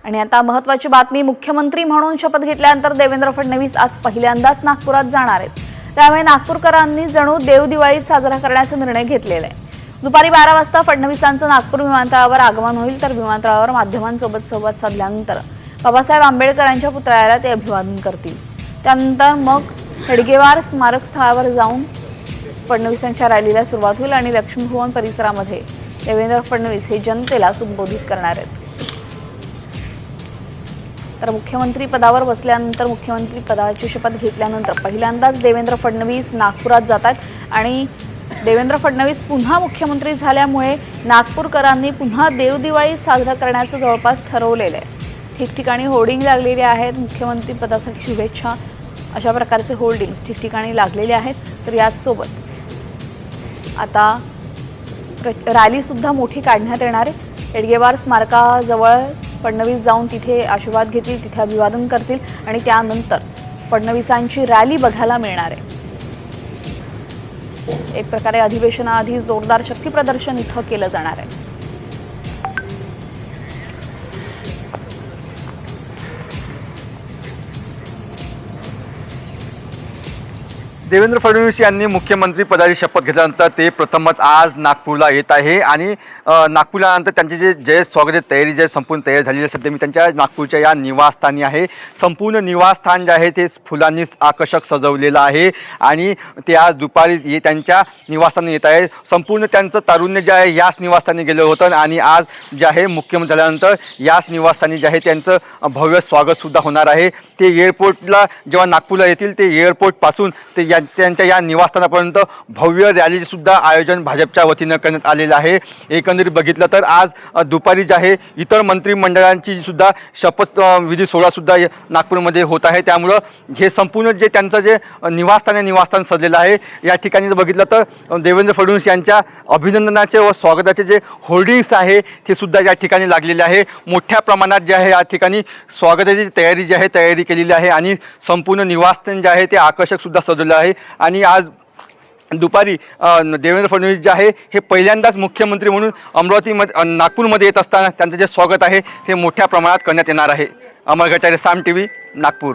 आणि आता महत्त्वाची बातमी, मुख्यमंत्री म्हणून शपथ घेतल्यानंतर देवेंद्र फडणवीस आज पहिल्यांदाच नागपुरात जाणार आहेत। त्यामुळे नागपूरकरांनी जणू देवदिवाळी साजरा करण्याचा निर्णय घेतलेला आहे। दुपारी 12 वाजता फडणवीसांचं नागपूर विमानतळावर आगमन होईल, तर विमानतळावर माध्यमांसोबत संवाद साधल्यानंतर बाबासाहेब आंबेडकरांच्या पुतळ्याला ते अभिवादन करतील। त्यानंतर मग हेडगेवार स्मारक स्थळावर जाऊन फडणवीसांच्या रॅलीला सुरुवात होईल आणि लक्ष्मीभवन परिसरामध्ये देवेंद्र फडणवीस हे जनतेला संबोधित करणार आहेत। तर मुख्यमंत्री पदावर बसल्यानंतर, मुख्यमंत्री पदाची शपथ घेतल्यानंतर पहिल्यांदाच देवेंद्र फडणवीस नागपुरात जातात आणि देवेंद्र फडणवीस पुन्हा मुख्यमंत्री झाल्यामुळे नागपूरकरांनी पुन्हा देवदिवाळी साजरा करण्याचं जवळपास ठरवलेलं आहे। ठिकठिकाणी होर्डिंग लागलेले आहेत, मुख्यमंत्री पदासाठी शुभेच्छा अशा प्रकारचे होर्डिंग्स ठिकठिकाणी लागलेले आहेत। तर याच सोबत आता रॅली सुद्धा मोठी काढण्यात येणार आहे। हेडगेवार स्मारकाजवळ फडणवीस जाऊन तिथे आशीर्वाद घेतील, तिथे अभिवादन करतील आणि त्यानंतर फडणवीसांची रॅली बघायला मिळणार आहे। एक प्रकारे अधिवेशनाआधी जोरदार शक्ती प्रदर्शन इथं केलं जाणार आहे। देवेंद्र फडणवीस यांनी मुख्यमंत्री पदाची शपथ घेतल्यानंतर ते प्रथमच आज नागपूरला येत आहे आणि नागपूरला नंतर त्यांचे जे स्वागताची तयारी संपूर्ण तयार झालेली आहे। सध्या मी त्यांच्या नागपूरच्या या निवासस्थानी आहे। संपूर्ण निवासस्थान जे आहे ते फुलांनी आकर्षक सजवलेलं आहे आणि ते आज दुपारी त्यांच्या निवासस्थानी येत आहे। संपूर्ण त्यांचं तारुण्य जे आहे याच निवासस्थानी गेलं होतं आणि आज जे आहे मुख्यमंत्री झाल्यानंतर याच निवासस्थानी जे आहे त्यांचं भव्य स्वागतसुद्धा होणार आहे। ते एअरपोर्टला जेव्हा नागपूरला येतील ते एअरपोर्टपासून ते त्यांच्या या निवासस्थानापर्यंत भव्य रॅलीचे सुद्धा आयोजन भाजपच्या वतीनं करण्यात आलेलं आहे। एकंदरीत बघितलं तर आज दुपारी जे आहे इतर मंत्रिमंडळांची सुद्धा शपथ विधी सोहळा सुद्धा नागपूरमध्ये होत आहे। त्यामुळं हे संपूर्ण जे त्यांचं जे निवासस्थान सजलेलं आहे, या ठिकाणी जर बघितलं तर देवेंद्र फडणवीस यांच्या अभिनंदनाचे व स्वागताचे जे होर्डिंग्स आहे ते सुद्धा या ठिकाणी लागलेले आहे। मोठ्या प्रमाणात जे आहे या ठिकाणी स्वागताची तयारी केलेली आहे आणि संपूर्ण निवासस्थान जे आहे ते आकर्षक सुद्धा सजवलं आहे। आणि आज दुपारी देवेंद्र फडणवीस जे आहे हे पहिल्यांदाच मुख्यमंत्री म्हणून नागपूरमध्ये येत असताना त्यांचं जे स्वागत आहे ते मोठ्या प्रमाणात करण्यात येणार आहे। अमर गटारे, साम टीव्ही, नागपूर।